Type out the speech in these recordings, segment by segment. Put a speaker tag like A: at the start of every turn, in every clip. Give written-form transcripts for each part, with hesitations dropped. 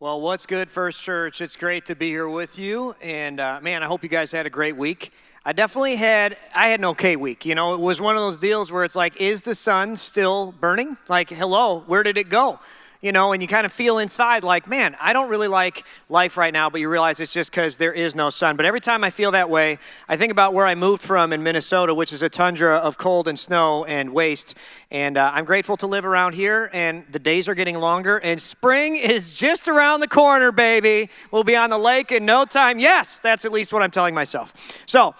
A: Well, what's good, First Church? It's great to be here with you, and man, I hope you guys had a great week. I had an okay week. You know, it was one of those deals where it's like, is the sun still burning? Like, hello, where did it go? You know, and you kind of feel inside like, man, I don't really like life right now, but you realize it's just because there is no sun. But every time I feel that way, I think about where I moved from in Minnesota, which is a tundra of cold and snow and waste. And I'm grateful to live around here, and the days are getting longer, and spring is just around the corner, baby. We'll be on the lake in no time. Yes, that's at least what I'm telling myself. So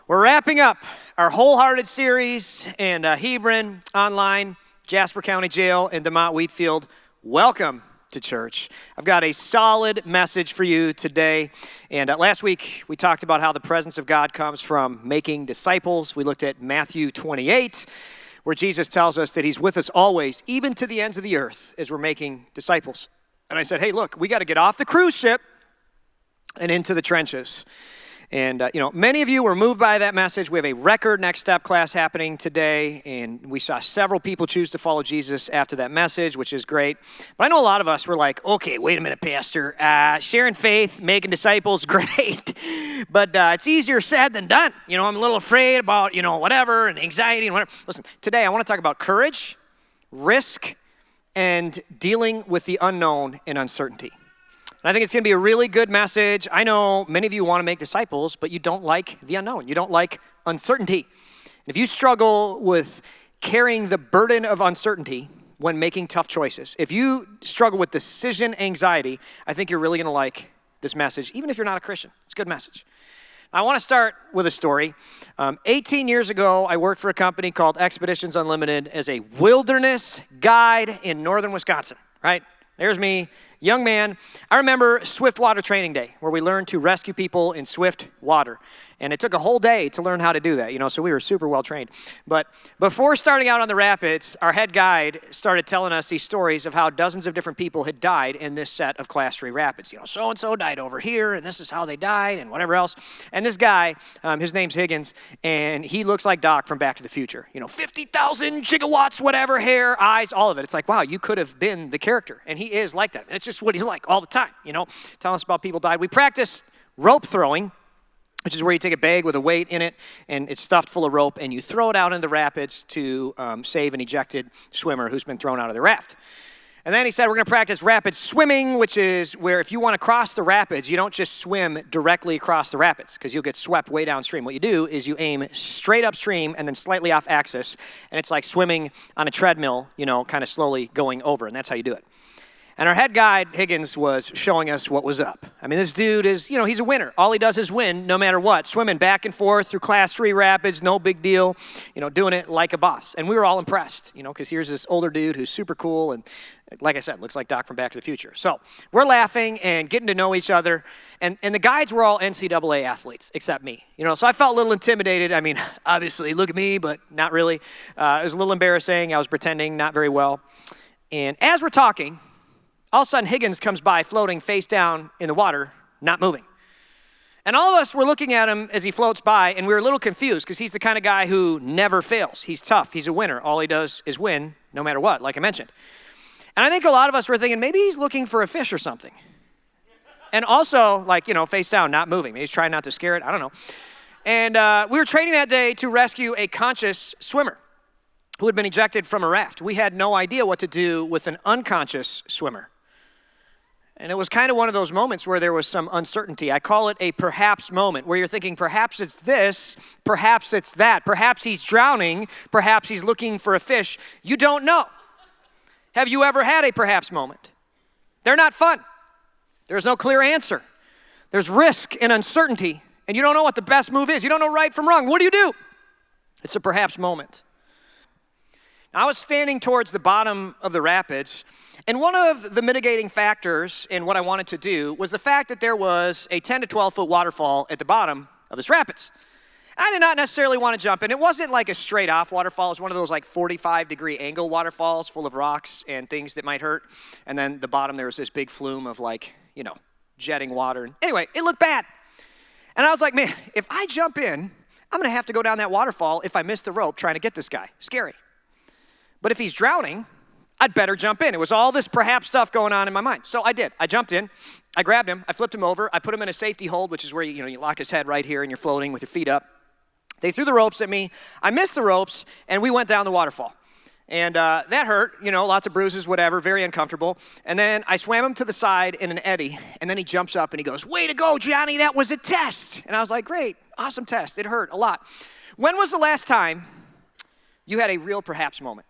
A: we're wrapping up our Wholehearted series, and Hebron online, Jasper County Jail, and DeMont Wheatfield. Welcome to church. I've got a solid message for you today. And last week, we talked about how the presence of God comes from making disciples. We looked at Matthew 28, where Jesus tells us that he's with us always, even to the ends of the earth, as we're making disciples. And I said, hey, look, we got to get off the cruise ship and into the trenches. And, many of you were moved by that message. We have a record Next Step class happening today, and we saw several people choose to follow Jesus after that message, which is great. But I know a lot of us were like, okay, wait a minute, Pastor. Sharing faith, making disciples, great. But it's easier said than done. You know, I'm a little afraid about, whatever, and anxiety and whatever. Listen, today I want to talk about courage, risk, and dealing with the unknown and uncertainty. I think it's going to be a really good message. I know many of you want to make disciples, but you don't like the unknown. You don't like uncertainty. And if you struggle with carrying the burden of uncertainty when making tough choices, if you struggle with decision anxiety, I think you're really going to like this message, even if you're not a Christian. It's a good message. I want to start with a story. 18 years ago, I worked for a company called Expeditions Unlimited as a wilderness guide in northern Wisconsin, right? There's me. Young man. I remember Swiftwater Training Day, where we learned to rescue people in swift water. And it took a whole day to learn how to do that, so we were super well trained. But before starting out on the rapids, our head guide started telling us these stories of how dozens of different people had died in this set of Class 3 rapids. So-and-so died over here, and this is how they died, and whatever else. And this guy, his name's Higgins, and he looks like Doc from Back to the Future. 50,000 gigawatts, whatever, hair, eyes, all of it. It's like, wow, you could have been the character. And he is like that. And it's just what he's like all the time, telling us about people died. We practiced rope throwing, which is where you take a bag with a weight in it, and it's stuffed full of rope, and you throw it out into the rapids to save an ejected swimmer who's been thrown out of the raft. And then he said, we're going to practice rapid swimming, which is where if you want to cross the rapids, you don't just swim directly across the rapids because you'll get swept way downstream. What you do is you aim straight upstream and then slightly off axis, and it's like swimming on a treadmill, kind of slowly going over, and that's how you do it. And our head guide, Higgins, was showing us what was up. I mean, this dude is, he's a winner. All he does is win no matter what. Swimming back and forth through Class 3 rapids, no big deal, doing it like a boss. And we were all impressed, because here's this older dude who's super cool and, like I said, looks like Doc from Back to the Future. So we're laughing and getting to know each other. And the guides were all NCAA athletes, except me. So I felt a little intimidated. I mean, obviously, look at me, but not really. It was a little embarrassing. I was pretending not very well. And as we're talking, all of a sudden, Higgins comes by floating face down in the water, not moving. And all of us were looking at him as he floats by, and we were a little confused because he's the kind of guy who never fails. He's tough. He's a winner. All he does is win no matter what, like I mentioned. And I think a lot of us were thinking, maybe he's looking for a fish or something. And also, face down, not moving. Maybe he's trying not to scare it. I don't know. And we were training that day to rescue a conscious swimmer who had been ejected from a raft. We had no idea what to do with an unconscious swimmer. And it was kind of one of those moments where there was some uncertainty. I call it a perhaps moment, where you're thinking, perhaps it's this, perhaps it's that. Perhaps he's drowning, perhaps he's looking for a fish. You don't know. Have you ever had a perhaps moment? They're not fun. There's no clear answer. There's risk and uncertainty, and you don't know what the best move is. You don't know right from wrong. What do? It's a perhaps moment. I was standing towards the bottom of the rapids, and one of the mitigating factors in what I wanted to do was the fact that there was a 10 to 12 foot waterfall at the bottom of this rapids. I did not necessarily want to jump in. It wasn't like a straight off waterfall. It was one of those 45-degree angle waterfalls full of rocks and things that might hurt. And then the bottom, there was this big flume of jetting water. Anyway, it looked bad. And I was like, man, if I jump in, I'm going to have to go down that waterfall if I miss the rope trying to get this guy. Scary. But if he's drowning, I'd better jump in. It was all this perhaps stuff going on in my mind. So I did. I jumped in. I grabbed him. I flipped him over. I put him in a safety hold, which is where you lock his head right here and you're floating with your feet up. They threw the ropes at me. I missed the ropes, and we went down the waterfall. And that hurt, lots of bruises, whatever, very uncomfortable. And then I swam him to the side in an eddy, and then he jumps up and he goes, "Way to go, Johnny, that was a test." And I was like, "Great, awesome test." It hurt a lot. When was the last time you had a real perhaps moment?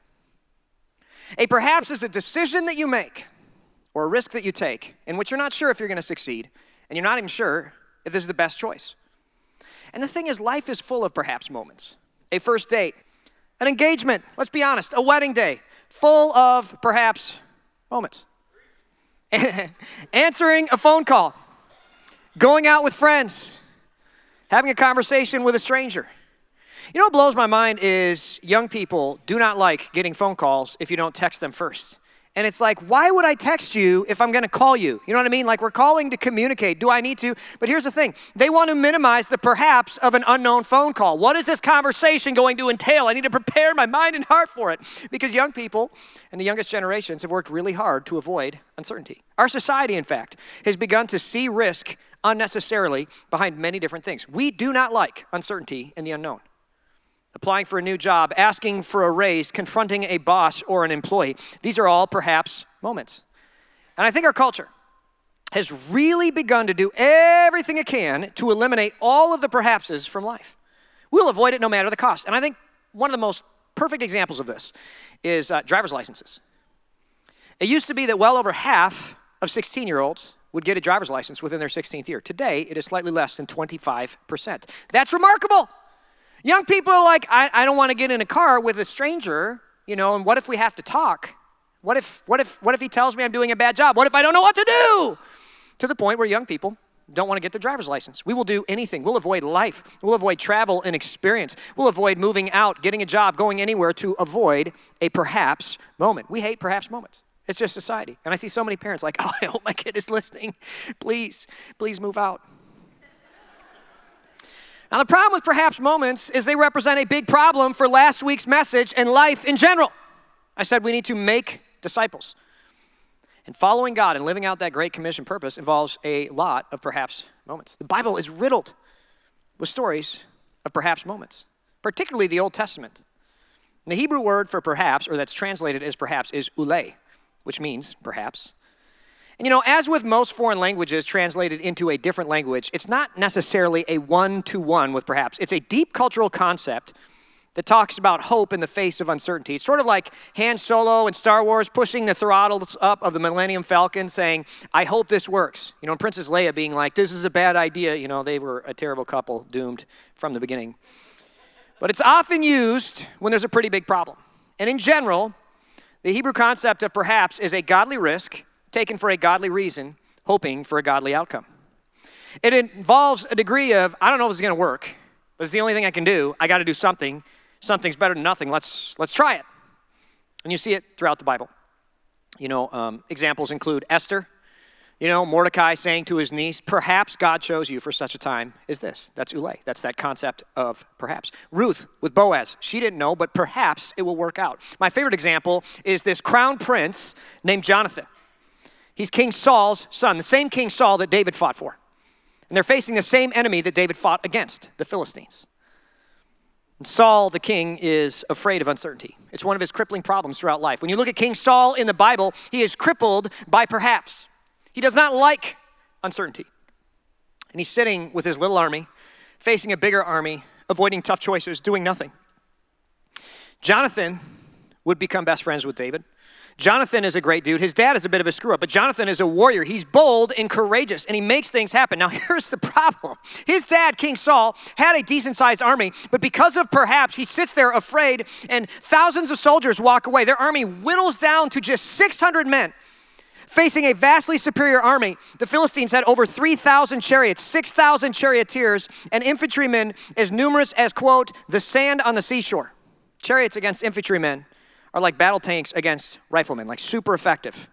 A: A perhaps is a decision that you make or a risk that you take in which you're not sure if you're going to succeed, and you're not even sure if this is the best choice. And the thing is, life is full of perhaps moments. A first date, an engagement, let's be honest, a wedding day, full of perhaps moments. Answering a phone call, going out with friends, having a conversation with a stranger. You know what blows my mind is young people do not like getting phone calls if you don't text them first. And it's like, why would I text you if I'm going to call you? You know what I mean? Like, we're calling to communicate. Do I need to? But here's the thing. They want to minimize the perhaps of an unknown phone call. What is this conversation going to entail? I need to prepare my mind and heart for it. Because young people and the youngest generations have worked really hard to avoid uncertainty. Our society, in fact, has begun to see risk unnecessarily behind many different things. We do not like uncertainty in the unknown. Applying for a new job, asking for a raise, confronting a boss or an employee. These are all perhaps moments. And I think our culture has really begun to do everything it can to eliminate all of the perhapses from life. We'll avoid it no matter the cost. And I think one of the most perfect examples of this is driver's licenses. It used to be that well over half of 16-year-olds would get a driver's license within their 16th year. Today, it is slightly less than 25%. That's remarkable. Young people are like, I don't want to get in a car with a stranger, and what if we have to talk? What if he tells me I'm doing a bad job? What if I don't know what to do? To the point where young people don't want to get their driver's license. We will do anything. We'll avoid life. We'll avoid travel and experience. We'll avoid moving out, getting a job, going anywhere to avoid a perhaps moment. We hate perhaps moments. It's just society. And I see so many parents like, "Oh, I hope my kid is listening. Please move out." Now, the problem with perhaps moments is they represent a big problem for last week's message and life in general. I said we need to make disciples. And following God and living out that Great Commission purpose involves a lot of perhaps moments. The Bible is riddled with stories of perhaps moments, particularly the Old Testament. And the Hebrew word for perhaps, or that's translated as perhaps, is ule, which means perhaps. And as with most foreign languages translated into a different language, it's not necessarily a one-to-one with perhaps. It's a deep cultural concept that talks about hope in the face of uncertainty. It's sort of like Han Solo in Star Wars pushing the throttles up of the Millennium Falcon saying, "I hope this works." And Princess Leia being like, "This is a bad idea." They were a terrible couple, doomed from the beginning. But it's often used when there's a pretty big problem. And in general, the Hebrew concept of perhaps is a godly risk taken for a godly reason, hoping for a godly outcome. It involves a degree of, I don't know if this is going to work, but it's the only thing I can do. I got to do something. Something's better than nothing. Let's try it. And you see it throughout the Bible. Examples include Esther, Mordecai saying to his niece, "Perhaps God chose you for such a time as this." That's ule. That's that concept of perhaps. Ruth with Boaz. She didn't know, but perhaps it will work out. My favorite example is this crown prince named Jonathan. He's King Saul's son, the same King Saul that David fought for. And they're facing the same enemy that David fought against, the Philistines. And Saul, the king, is afraid of uncertainty. It's one of his crippling problems throughout life. When you look at King Saul in the Bible, he is crippled by perhaps. He does not like uncertainty. And he's sitting with his little army, facing a bigger army, avoiding tough choices, doing nothing. Jonathan would become best friends with David. Jonathan is a great dude. His dad is a bit of a screw up, but Jonathan is a warrior. He's bold and courageous, and he makes things happen. Now, here's the problem. His dad, King Saul, had a decent-sized army, but because of perhaps, he sits there afraid, and thousands of soldiers walk away. Their army whittles down to just 600 men. Facing a vastly superior army, the Philistines had over 3,000 chariots, 6,000 charioteers, and infantrymen as numerous as, quote, the sand on the seashore. Chariots against infantrymen are like battle tanks against riflemen, like super effective.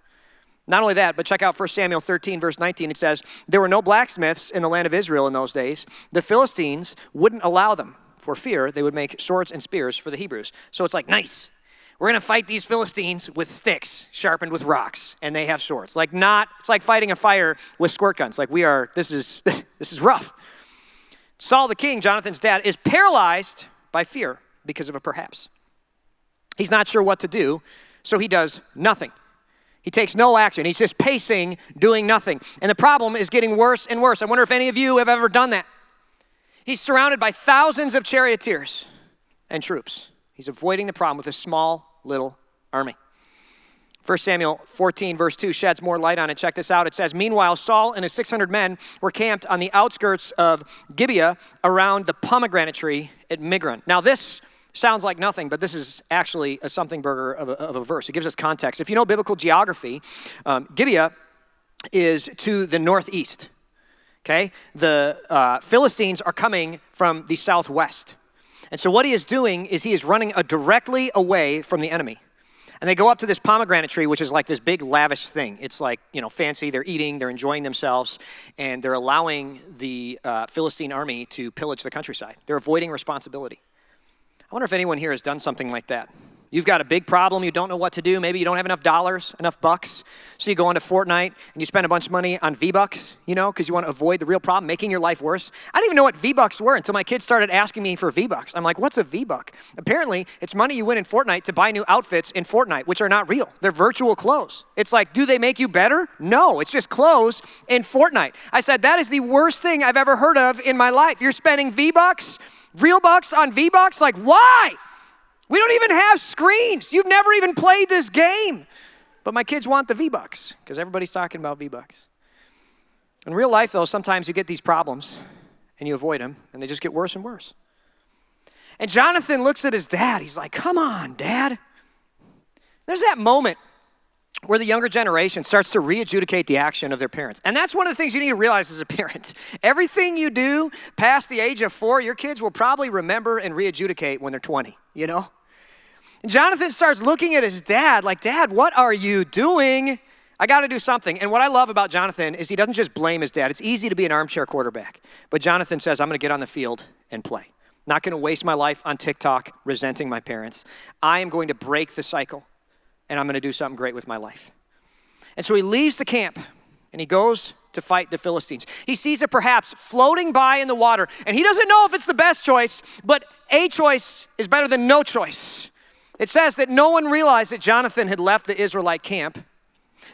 A: Not only that, but check out 1 Samuel 13, verse 19. It says, "There were no blacksmiths in the land of Israel in those days. The Philistines wouldn't allow them for fear they would make swords and spears for the Hebrews." So it's like, nice. We're going to fight these Philistines with sticks sharpened with rocks, and they have swords. It's like fighting a fire with squirt guns. This is rough. Saul the king, Jonathan's dad, is paralyzed by fear because of a perhaps. He's not sure what to do, so he does nothing. He takes no action. He's just pacing, doing nothing. And the problem is getting worse and worse. I wonder if any of you have ever done that. He's surrounded by thousands of charioteers and troops. He's avoiding the problem with a small little army. 1 Samuel 14, verse 2 sheds more light on it. Check this out. It says, meanwhile, Saul and his 600 men were camped on the outskirts of Gibeah around the pomegranate tree at Migron. Now, this sounds like nothing, but this is actually a something burger of a verse. It gives us context. If you know biblical geography, Gibeah is to the northeast. Okay? The Philistines are coming from the southwest. And so what he is doing is he is running directly away from the enemy. And they go up to this pomegranate tree, which is like this big lavish thing. It's like, fancy. They're eating, they're enjoying themselves, and they're allowing the Philistine army to pillage the countryside. They're avoiding responsibility. I wonder if anyone here has done something like that. You've got a big problem, you don't know what to do, maybe you don't have enough dollars, enough bucks, so you go into Fortnite and you spend a bunch of money on V-Bucks, because you want to avoid the real problem, making your life worse. I didn't even know what V-Bucks were until my kids started asking me for V-Bucks. I'm like, what's a V-Buck? Apparently, it's money you win in Fortnite to buy new outfits in Fortnite, which are not real. They're virtual clothes. It's like, do they make you better? No, it's just clothes in Fortnite. I said, that is the worst thing I've ever heard of in my life. You're spending V-Bucks, real bucks on V-Bucks? Like, why? We don't even have screens. You've never even played this game. But my kids want the V-Bucks because everybody's talking about V-Bucks. In real life, though, sometimes you get these problems and you avoid them, and they just get worse and worse. And Jonathan looks at his dad. He's like, come on, Dad. There's that moment where the younger generation starts to re-adjudicate the action of their parents. And that's one of the things you need to realize as a parent. Everything you do past the age of 4, your kids will probably remember and re-adjudicate when they're 20, And Jonathan starts looking at his dad like, Dad, what are you doing? I got to do something. And what I love about Jonathan is he doesn't just blame his dad. It's easy to be an armchair quarterback. But Jonathan says, I'm going to get on the field and play. Not going to waste my life on TikTok resenting my parents. I am going to break the cycle. And I'm going to do something great with my life. And so he leaves the camp, and he goes to fight the Philistines. He sees it perhaps floating by in the water, and he doesn't know if it's the best choice, but a choice is better than no choice. It says that no one realized that Jonathan had left the Israelite camp.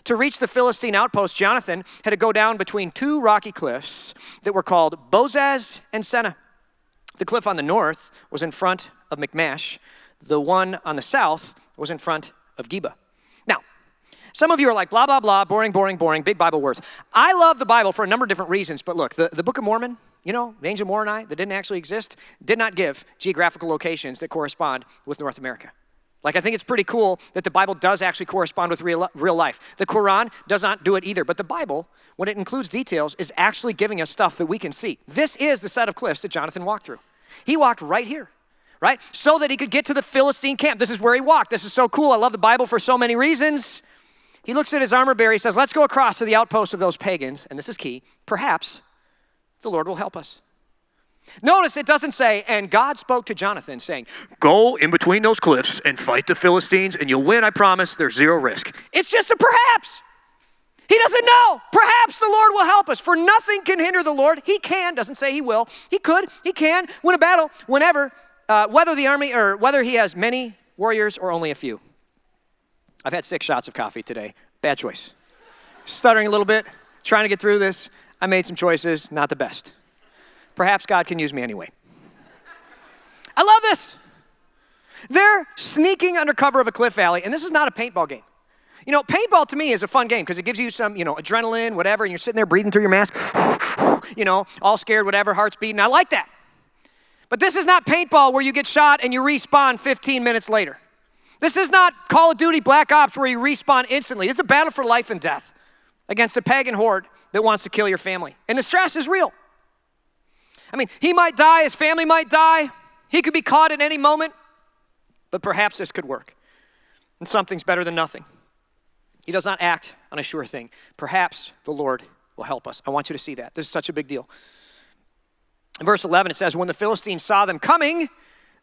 A: To reach the Philistine outpost, Jonathan had to go down between 2 rocky cliffs that were called Bozez and Seneh. The cliff on the north was in front of Michmash. The one on the south was in front of Geba. Now, some of you are like, blah, blah, blah, boring, boring, boring, big Bible words. I love the Bible for a number of different reasons, but look, the Book of Mormon, the angel Moroni that didn't actually exist, did not give geographical locations that correspond with North America. I think it's pretty cool that the Bible does actually correspond with real life. The Quran does not do it either, but the Bible, when it includes details, is actually giving us stuff that we can see. This is the set of cliffs that Jonathan walked through. He walked right here. Right? So that he could get to the Philistine camp. This is where he walked. This is so cool. I love the Bible for so many reasons. He looks at his armor bearer. He says, let's go across to the outpost of those pagans. And this is key. Perhaps the Lord will help us. Notice it doesn't say, and God spoke to Jonathan saying, go in between those cliffs and fight the Philistines and you'll win, I promise. There's zero risk. It's just a perhaps. He doesn't know. Perhaps the Lord will help us. For nothing can hinder the Lord. He can. Doesn't say he will. He could. He can win a battle whenever. Whether the army or whether he has many warriors or only a few. I've had 6 shots of coffee today. Bad choice. Stuttering a little bit, trying to get through this. I made some choices, not the best. Perhaps God can use me anyway. I love this. They're sneaking under cover of a cliff valley, and this is not a paintball game. Paintball to me is a fun game because it gives you some, adrenaline, whatever, and you're sitting there breathing through your mask, all scared, whatever, heart's beating. I like that. But this is not paintball where you get shot and you respawn 15 minutes later. This is not Call of Duty Black Ops where you respawn instantly. It's a battle for life and death against a pagan horde that wants to kill your family. And the stress is real. He might die, his family might die. He could be caught at any moment. But perhaps this could work. And something's better than nothing. He does not act on a sure thing. Perhaps the Lord will help us. I want you to see that. This is such a big deal. In verse 11, it says, when the Philistines saw them coming,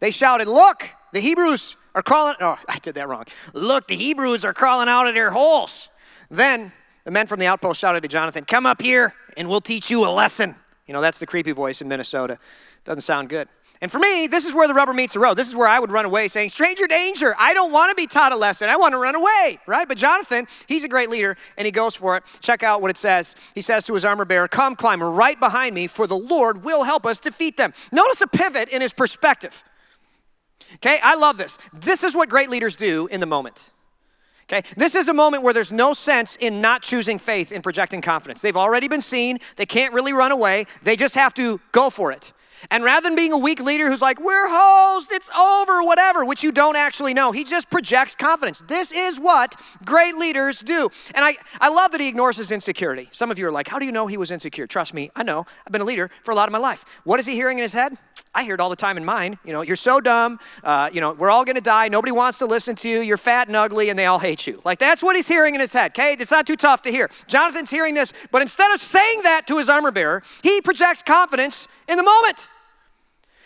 A: they shouted, look, the Hebrews are crawling, oh, I did that wrong. Look, the Hebrews are crawling out of their holes. Then the men from the outpost shouted to Jonathan, come up here and we'll teach you a lesson. You know, that's the creepy voice in Minnesota. Doesn't sound good. And for me, this is where the rubber meets the road. This is where I would run away saying, stranger danger, I don't want to be taught a lesson. I want to run away, right? But Jonathan, he's a great leader, and he goes for it. Check out what it says. He says to his armor bearer, come climb right behind me, for the Lord will help us defeat them. Notice a pivot in his perspective. Okay, I love this. This is what great leaders do in the moment. Okay, this is a moment where there's no sense in not choosing faith and projecting confidence. They've already been seen. They can't really run away. They just have to go for it. And rather than being a weak leader who's like, we're hosed, it's over, whatever, which you don't actually know, he just projects confidence. This is what great leaders do. And I love that he ignores his insecurity. Some of you are like, how do you know he was insecure? Trust me, I know. I've been a leader for a lot of my life. What is he hearing in his head? I hear it all the time in mine. You know, you're so dumb. We're all going to die. Nobody wants to listen to you. You're fat and ugly, and they all hate you. Like, that's what he's hearing in his head, okay? It's not too tough to hear. Jonathan's hearing this, but instead of saying that to his armor bearer, he projects confidence in the moment.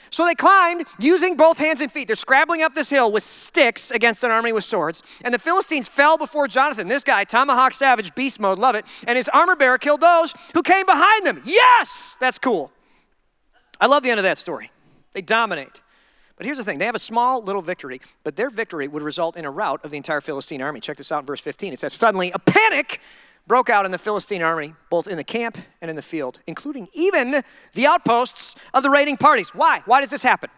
A: So they climbed using both hands and feet. They're scrabbling up this hill with sticks against an army with swords. And the Philistines fell before Jonathan. This guy, tomahawk savage, beast mode, love it. And his armor bearer killed those who came behind them. Yes, that's cool. I love the end of that story. They dominate. But here's the thing. They have a small little victory, but their victory would result in a rout of the entire Philistine army. Check this out in verse 15. It says, suddenly a panic broke out in the Philistine army, both in the camp and in the field, including even the outposts of the raiding parties. Why? Why does this happen?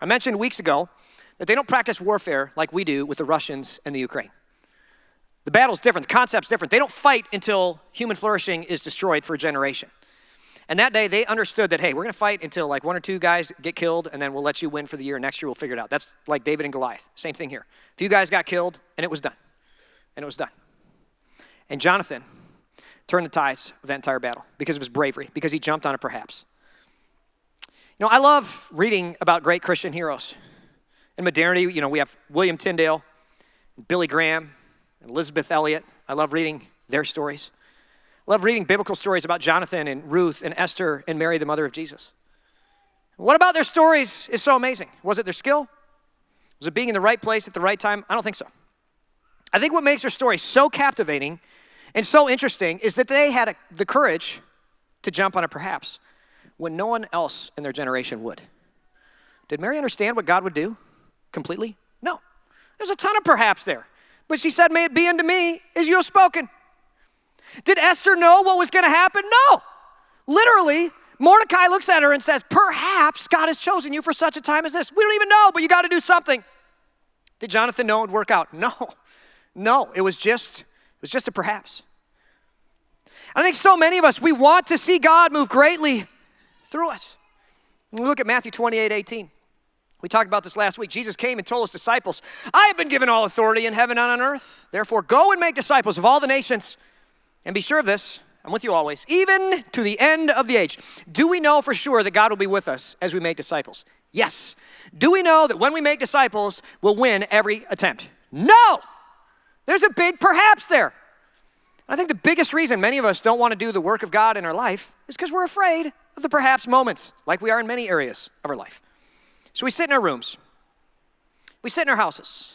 A: I mentioned weeks ago that they don't practice warfare like we do with the Russians and the Ukraine. The battle's different. The concept's different. They don't fight until human flourishing is destroyed for a generation. And that day, they understood that, hey, we're going to fight until like one or two guys get killed, and then we'll let you win for the year. Next year, we'll figure it out. That's like David and Goliath. Same thing here. A few guys got killed, and it was done. And it was done. And Jonathan turned the tides of that entire battle because of his bravery, because he jumped on it perhaps. You know, I love reading about great Christian heroes. In modernity, you know, we have William Tyndale, Billy Graham, and Elizabeth Elliot. I love reading their stories. I love reading biblical stories about Jonathan and Ruth and Esther and Mary, the mother of Jesus. What about their stories is so amazing? Was it their skill? Was it being in the right place at the right time? I don't think so. I think what makes their story so captivating and so interesting is that they had the courage to jump on it perhaps when no one else in their generation would. Did Mary understand what God would do completely? No. There's a ton of perhaps there. But she said, may it be unto me as you have spoken. Did Esther know what was going to happen? No. Literally, Mordecai looks at her and says, perhaps God has chosen you for such a time as this. We don't even know, but you got to do something. Did Jonathan know it would work out? No, it was just a perhaps. I think so many of us, we want to see God move greatly through us. When we look at Matthew 28:18. We talked about this last week. Jesus came and told his disciples, I have been given all authority in heaven and on earth. Therefore, go and make disciples of all the nations. And be sure of this, I'm with you always, even to the end of the age. Do we know for sure that God will be with us as we make disciples? Yes. Do we know that when we make disciples, we'll win every attempt? No. There's a big perhaps there. I think the biggest reason many of us don't want to do the work of God in our life is because we're afraid of the perhaps moments, like we are in many areas of our life. So we sit in our rooms. We sit in our houses.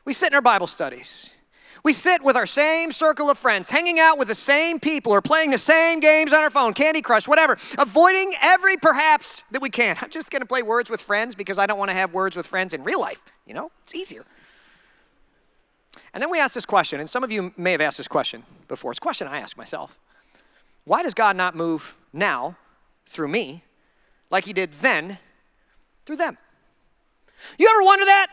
A: We sit in our Bible studies. We sit with our same circle of friends, hanging out with the same people or playing the same games on our phone, Candy Crush, whatever, avoiding every perhaps that we can. I'm just going to play words with friends because I don't want to have words with friends in real life. You know, it's easier. And then we ask this question, and some of you may have asked this question before. It's a question I ask myself. Why does God not move now through me like he did then through them? You ever wonder that?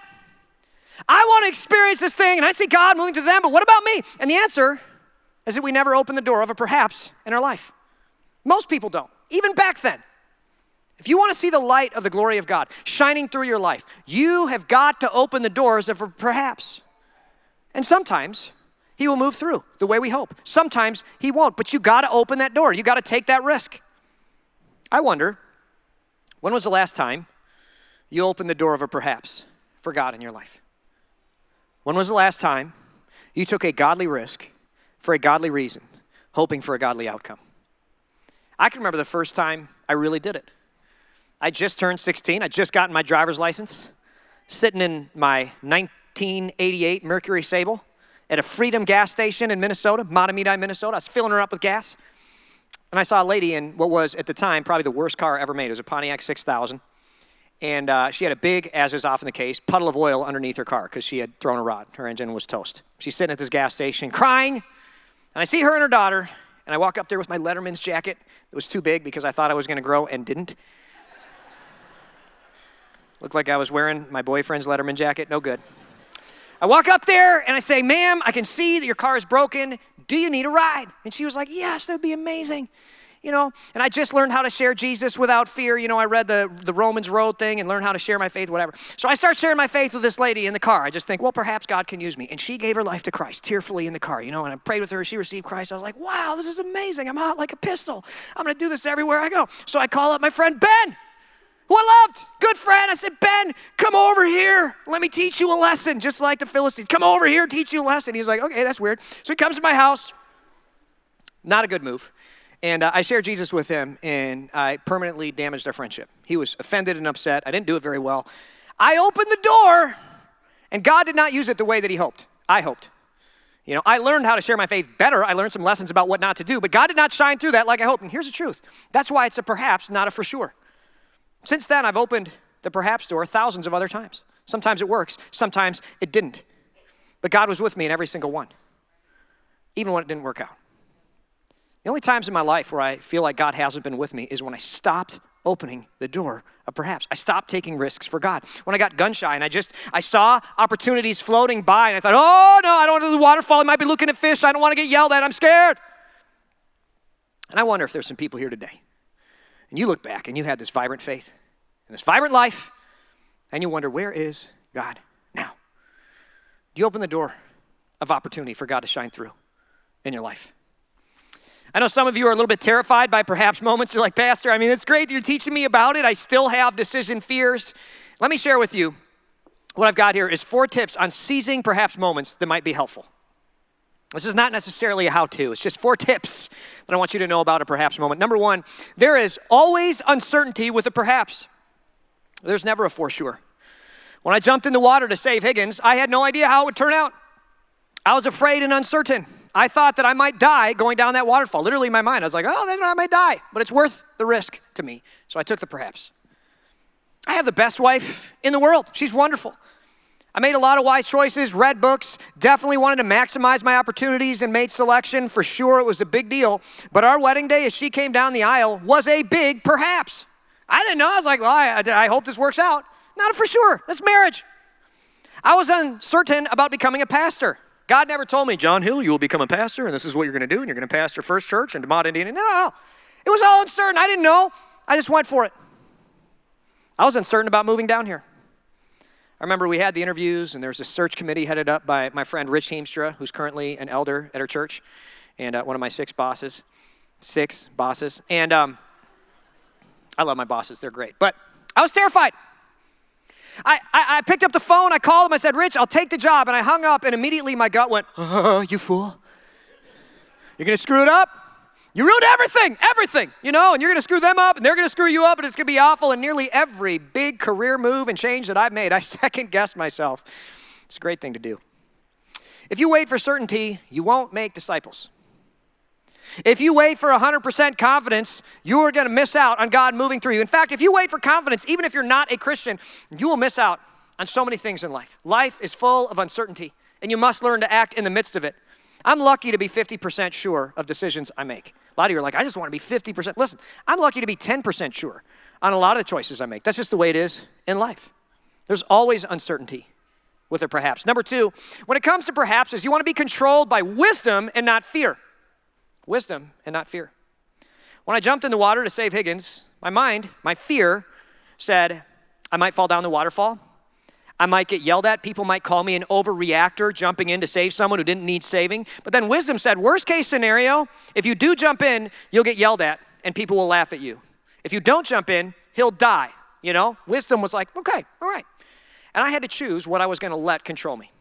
A: I want to experience this thing, and I see God moving through them, but what about me? And the answer is that we never open the door of a perhaps in our life. Most people don't, even back then. If you want to see the light of the glory of God shining through your life, you have got to open the doors of a perhaps. And sometimes he will move through the way we hope. Sometimes he won't, but you got to open that door. You got to take that risk. I wonder, when was the last time you opened the door of a perhaps for God in your life? When was the last time you took a godly risk for a godly reason, hoping for a godly outcome? I can remember the first time I really did it. I just turned 16. I just gotten my driver's license. sitting in my 1988 Mercury Sable at a Freedom gas station in Minnesota, Matamidi, Minnesota. I was filling her up with gas. And I saw a lady in what was, at the time, probably the worst car ever made. It was a Pontiac 6000. And she had a big, as is often the case, puddle of oil underneath her car because she had thrown a rod. Her engine was toast. She's sitting at this gas station crying. And I see her and her daughter. And I walk up there with my Letterman's jacket. It was too big because I thought I was going to grow and didn't. Looked like I was wearing my boyfriend's Letterman jacket. No good. I walk up there and I say, ma'am, I can see that your car is broken. Do you need a ride? And she was like, yes, that would be amazing. And I just learned how to share Jesus without fear. I read the Romans Road thing and learned how to share my faith, whatever. So I start sharing my faith with this lady in the car. I just think, well, perhaps God can use me. And she gave her life to Christ tearfully in the car, and I prayed with her. She received Christ. I was like, wow, this is amazing. I'm hot like a pistol. I'm going to do this everywhere I go. So I call up my friend Ben, who I loved, good friend. I said, Ben, come over here. Let me teach you a lesson, just like the Philistines. Come over here, teach you a lesson. He's like, okay, that's weird. So he comes to my house. Not a good move. And I shared Jesus with him, and I permanently damaged our friendship. He was offended and upset. I didn't do it very well. I opened the door, and God did not use it the way that he hoped. I hoped. I learned how to share my faith better. I learned some lessons about what not to do, but God did not shine through that like I hoped. And here's the truth. That's why it's a perhaps, not a for sure. Since then, I've opened the perhaps door thousands of other times. Sometimes it works. Sometimes it didn't. But God was with me in every single one, even when it didn't work out. The only times in my life where I feel like God hasn't been with me is when I stopped opening the door of perhaps. I stopped taking risks for God. When I got gun shy and I saw opportunities floating by and I thought, oh no, I don't want to do the waterfall. I might be looking at fish. I don't want to get yelled at. I'm scared. And I wonder if there's some people here today. And you look back and you had this vibrant faith and this vibrant life and you wonder, where is God now? Do you open the door of opportunity for God to shine through in your life? I know some of you are a little bit terrified by perhaps moments. You're like, Pastor, it's great that you're teaching me about it. I still have decision fears. Let me share with you what I've got here is 4 tips on seizing perhaps moments that might be helpful. This is not necessarily a how-to. It's just 4 tips that I want you to know about a perhaps moment. Number 1, there is always uncertainty with a perhaps. There's never a for sure. When I jumped in the water to save Higgins, I had no idea how it would turn out. I was afraid and uncertain. I thought that I might die going down that waterfall. Literally in my mind, I was like, oh, then I might die. But it's worth the risk to me. So I took the perhaps. I have the best wife in the world. She's wonderful. I made a lot of wise choices, read books, definitely wanted to maximize my opportunities and made selection. For sure, it was a big deal. But our wedding day, as she came down the aisle, was a big perhaps. I didn't know. I was like, well, I hope this works out. Not a for sure. That's marriage. I was uncertain about becoming a pastor. God never told me, John Hill, you will become a pastor, and this is what you're going to do, and you're going to pastor First.church in DeMont, Indiana. No. It was all uncertain. I didn't know. I just went for it. I was uncertain about moving down here. I remember we had the interviews, and there was a search committee headed up by my friend Rich Heemstra, who's currently an elder at our church, and one of my 6 bosses. And I love my bosses. They're great. But I was terrified. I picked up the phone, I called him, I said, Rich, I'll take the job. And I hung up, and immediately my gut went, you fool. You're going to screw it up? You ruined everything, and you're going to screw them up, and they're going to screw you up, and it's going to be awful. And nearly every big career move and change that I've made, I second-guessed myself. It's a great thing to do. If you wait for certainty, you won't make disciples. If you wait for 100% confidence, you are going to miss out on God moving through you. In fact, if you wait for confidence, even if you're not a Christian, you will miss out on so many things in life. Life is full of uncertainty, and you must learn to act in the midst of it. I'm lucky to be 50% sure of decisions I make. A lot of you are like, I just want to be 50%. Listen, I'm lucky to be 10% sure on a lot of the choices I make. That's just the way it is in life. There's always uncertainty with a perhaps. Number 2, when it comes to perhaps, is you want to be controlled by wisdom and not fear. Wisdom and not fear. When I jumped in the water to save Higgins, my fear said, I might fall down the waterfall. I might get yelled at. People might call me an overreactor jumping in to save someone who didn't need saving. But then wisdom said, worst case scenario, if you do jump in, you'll get yelled at and people will laugh at you. If you don't jump in, he'll die. Wisdom was like, okay, all right. And I had to choose what I was going to let control me.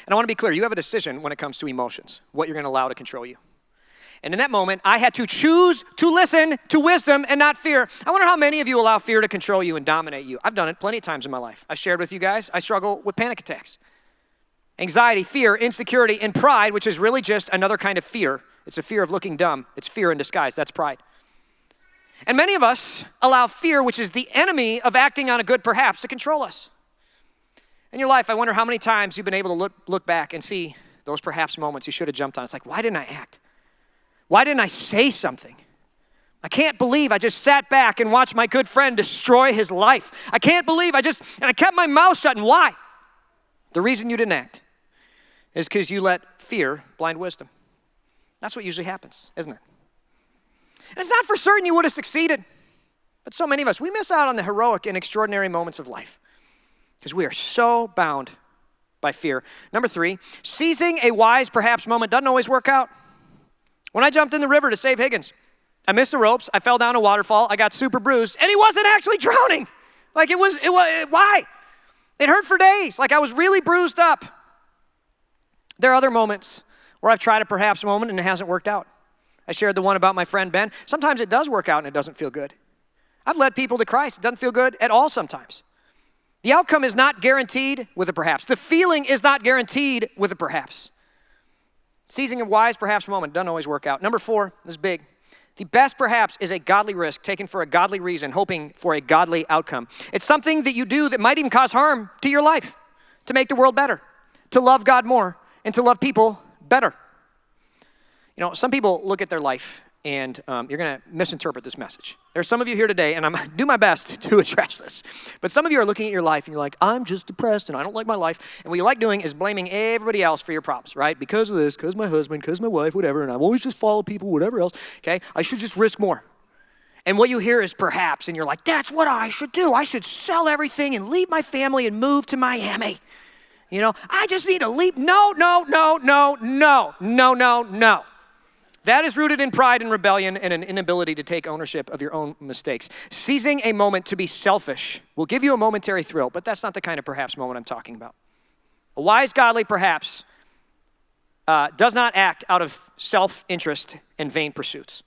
A: And I want to be clear, you have a decision when it comes to emotions, what you're going to allow to control you. And in that moment, I had to choose to listen to wisdom and not fear. I wonder how many of you allow fear to control you and dominate you. I've done it plenty of times in my life. I shared with you guys, I struggle with panic attacks. Anxiety, fear, insecurity, and pride, which is really just another kind of fear. It's a fear of looking dumb. It's fear in disguise. That's pride. And many of us allow fear, which is the enemy of acting on a good perhaps, to control us. In your life, I wonder how many times you've been able to look back and see those perhaps moments you should have jumped on. It's like, why didn't I act? Why didn't I say something? I can't believe I just sat back and watched my good friend destroy his life. I can't believe I kept my mouth shut. And why? The reason you didn't act is because you let fear blind wisdom. That's what usually happens, isn't it? And it's not for certain you would have succeeded. But so many of us, we miss out on the heroic and extraordinary moments of life because we are so bound by fear. Number 3, seizing a wise perhaps moment doesn't always work out. When I jumped in the river to save Higgins, I missed the ropes, I fell down a waterfall, I got super bruised, and he wasn't actually drowning. Like why? It hurt for days, like I was really bruised up. There are other moments where I've tried a perhaps moment and it hasn't worked out. I shared the one about my friend Ben. Sometimes it does work out and it doesn't feel good. I've led people to Christ, it doesn't feel good at all sometimes. The outcome is not guaranteed with a perhaps. The feeling is not guaranteed with a perhaps. Seizing a wise perhaps moment doesn't always work out. Number 4, this is big. The best perhaps is a godly risk taken for a godly reason, hoping for a godly outcome. It's something that you do that might even cause harm to your life, to make the world better, to love God more, and to love people better. You know, some people look at their life and you're going to misinterpret this message. There's some of you here today, and I'm going to do my best to address this. But some of you are looking at your life, and you're like, I'm just depressed, and I don't like my life. And what you like doing is blaming everybody else for your problems, right? Because of this, because my husband, because my wife, whatever, and I've always just followed people, whatever else, okay? I should just risk more. And what you hear is perhaps, and you're like, that's what I should do. I should sell everything and leave my family and move to Miami. You know, I just need to leave. No. That is rooted in pride and rebellion and an inability to take ownership of your own mistakes. Seizing a moment to be selfish will give you a momentary thrill, but that's not the kind of perhaps moment I'm talking about. A wise, godly perhaps does not act out of self-interest and vain pursuits.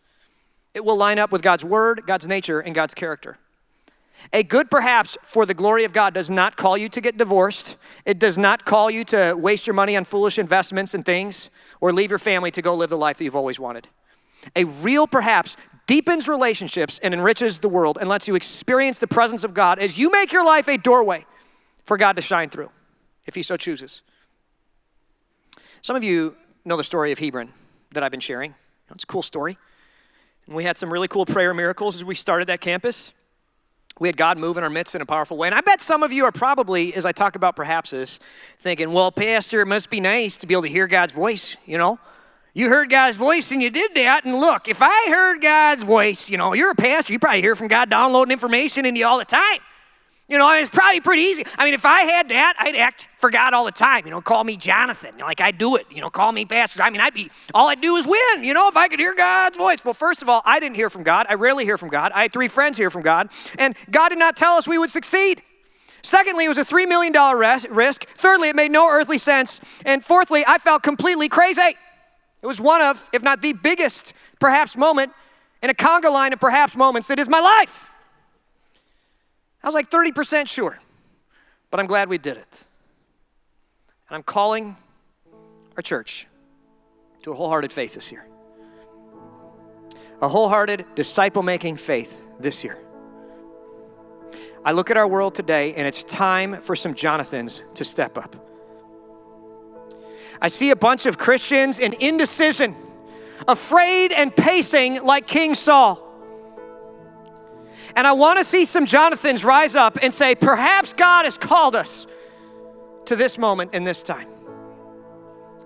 A: It will line up with God's word, God's nature, and God's character. A good perhaps for the glory of God does not call you to get divorced. It does not call you to waste your money on foolish investments and things or leave your family to go live the life that you've always wanted. A real perhaps deepens relationships and enriches the world and lets you experience the presence of God as you make your life a doorway for God to shine through, if he so chooses. Some of you know the story of Hebron that I've been sharing. It's a cool story. And we had some really cool prayer miracles as we started that campus. We had God move in our midst in a powerful way. And I bet some of you are probably, as I talk about perhapses, thinking, well, Pastor, it must be nice to be able to hear God's voice, you know? You heard God's voice and you did that. And look, if I heard God's voice, you know, you're a pastor, you probably hear from God downloading information into you all the time. You know, it's probably pretty easy. I mean, if I had that, I'd act for God all the time. You know, call me Jonathan, like I do it. You know, call me Pastor. I mean, all I'd do is win, you know, if I could hear God's voice. Well, first of all, I didn't hear from God. I rarely hear from God. I had 3 friends hear from God. And God did not tell us we would succeed. Secondly, it was a $3 million risk. Thirdly, it made no earthly sense. And fourthly, I felt completely crazy. It was one of, if not the biggest, perhaps moment in a conga line of perhaps moments that is my life. I was like 30% sure, but I'm glad we did it. And I'm calling our church to a wholehearted faith this year. A wholehearted disciple-making faith this year. I look at our world today, and it's time for some Jonathans to step up. I see a bunch of Christians in indecision, afraid and pacing like King Saul. And I want to see some Jonathans rise up and say, perhaps God has called us to this moment and this time.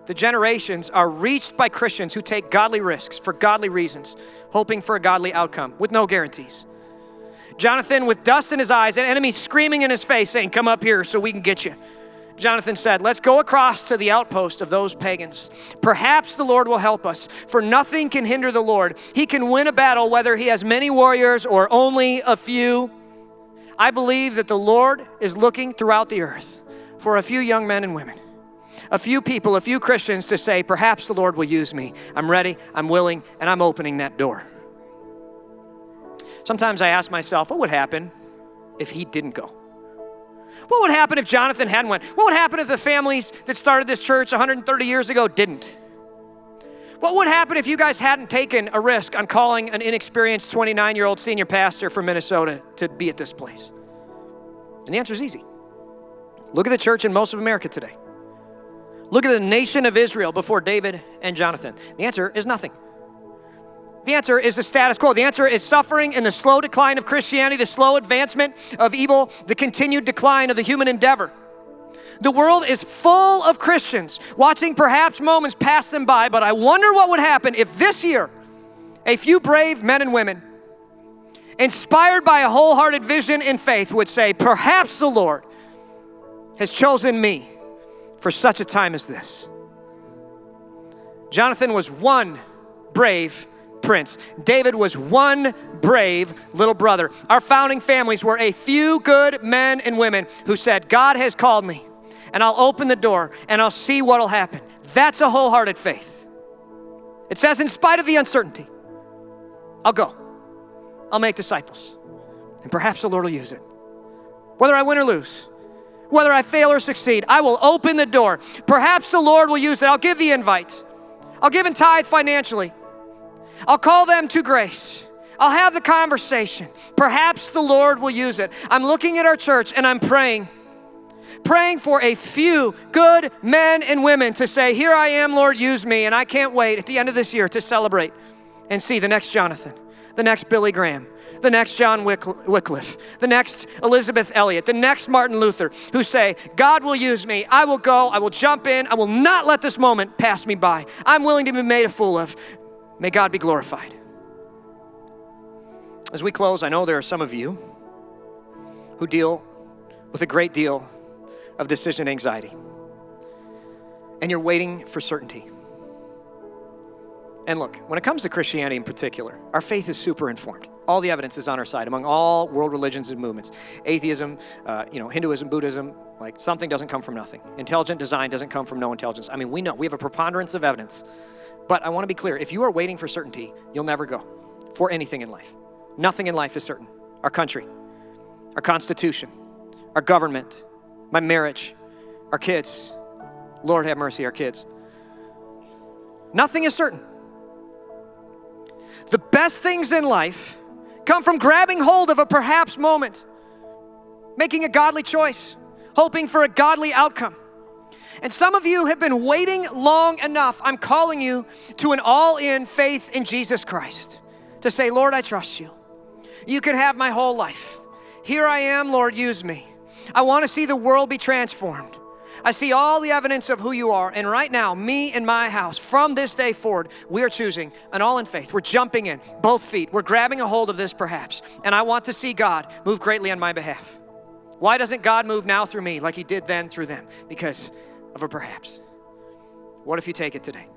A: The generations are reached by Christians who take godly risks for godly reasons, hoping for a godly outcome with no guarantees. Jonathan, with dust in his eyes and enemies screaming in his face, saying, come up here so we can get you. Jonathan said, let's go across to the outpost of those pagans. Perhaps the Lord will help us, for nothing can hinder the Lord. He can win a battle whether he has many warriors or only a few. I believe that the Lord is looking throughout the earth for a few young men and women a few people, a few Christians to say, perhaps the Lord will use me. I'm ready, I'm willing, and I'm opening that door. Sometimes I ask myself, what would happen if he didn't go? What would happen if Jonathan hadn't went? What would happen if the families that started this church 130 years ago didn't? What would happen if you guys hadn't taken a risk on calling an inexperienced 29-year-old senior pastor from Minnesota to be at this place? And the answer is easy. Look at the church in most of America today. Look at the nation of Israel before David and Jonathan. The answer is nothing. The answer is the status quo. The answer is suffering and the slow decline of Christianity, the slow advancement of evil, the continued decline of the human endeavor. The world is full of Christians watching perhaps moments pass them by, but I wonder what would happen if this year a few brave men and women, inspired by a wholehearted vision and faith, would say, perhaps the Lord has chosen me for such a time as this. Jonathan was one brave prince. David was one brave little brother. Our founding families were a few good men and women who said, God has called me, and I'll open the door, and I'll see what'll happen. That's a wholehearted faith. It says, in spite of the uncertainty, I'll go. I'll make disciples, and perhaps the Lord will use it. Whether I win or lose, whether I fail or succeed, I will open the door. Perhaps the Lord will use it. I'll give the invite. I'll give and tithe financially. I'll call them to grace. I'll have the conversation. Perhaps the Lord will use it. I'm looking at our church and I'm praying for a few good men and women to say, here I am, Lord, use me. And I can't wait at the end of this year to celebrate and see the next Jonathan, the next Billy Graham, the next John Wycliffe, the next Elizabeth Elliot, the next Martin Luther, who say, God will use me. I will go. I will jump in. I will not let this moment pass me by. I'm willing to be made a fool of. May God be glorified. As we close, I know there are some of you who deal with a great deal of decision anxiety, and you're waiting for certainty. And look, when it comes to Christianity in particular, our faith is super informed. All the evidence is on our side among all world religions and movements. Atheism, Hinduism, Buddhism, like something doesn't come from nothing. Intelligent design doesn't come from no intelligence. I mean, we know, we have a preponderance of evidence. But I want to be clear, if you are waiting for certainty, you'll never go for anything in life. Nothing in life is certain. Our country, our constitution, our government, my marriage, our kids. Lord have mercy, our kids. Nothing is certain. The best things in life come from grabbing hold of a perhaps moment, making a godly choice, hoping for a godly outcome. And some of you have been waiting long enough. I'm calling you to an all-in faith in Jesus Christ, to say, Lord, I trust you. You can have my whole life. Here I am, Lord, use me. I want to see the world be transformed. I see all the evidence of who you are. And right now, me and my house, from this day forward, we are choosing an all in faith. We're jumping in, both feet. We're grabbing a hold of this perhaps. And I want to see God move greatly on my behalf. Why doesn't God move now through me like he did then through them? Because of a perhaps. What if you take it today?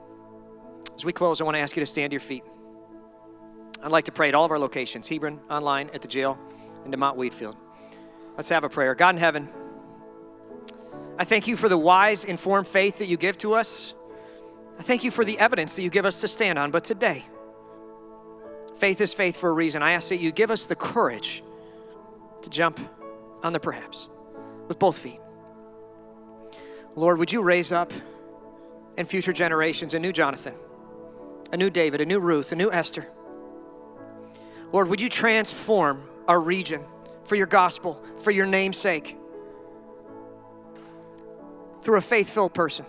A: As we close, I want to ask you to stand to your feet. I'd like to pray at all of our locations, Hebron, online, at the jail, and DeMont Wheatfield. Let's have a prayer. God in heaven, I thank you for the wise, informed faith that you give to us. I thank you for the evidence that you give us to stand on. But today, faith is faith for a reason. I ask that you give us the courage to jump on the perhaps with both feet. Lord, would you raise up in future generations a new Jonathan, a new David, a new Ruth, a new Esther. Lord, would you transform our region for your gospel, for your name's sake, through a faith-filled person,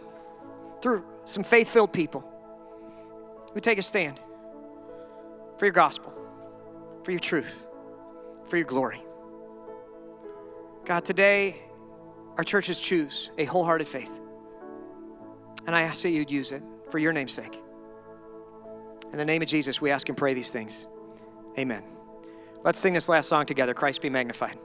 A: through some faith-filled people who take a stand for your gospel, for your truth, for your glory. God, today our churches choose a wholehearted faith, and I ask that you'd use it for your name's sake. In the name of Jesus, we ask and pray these things. Amen. Let's sing this last song together, Christ be magnified.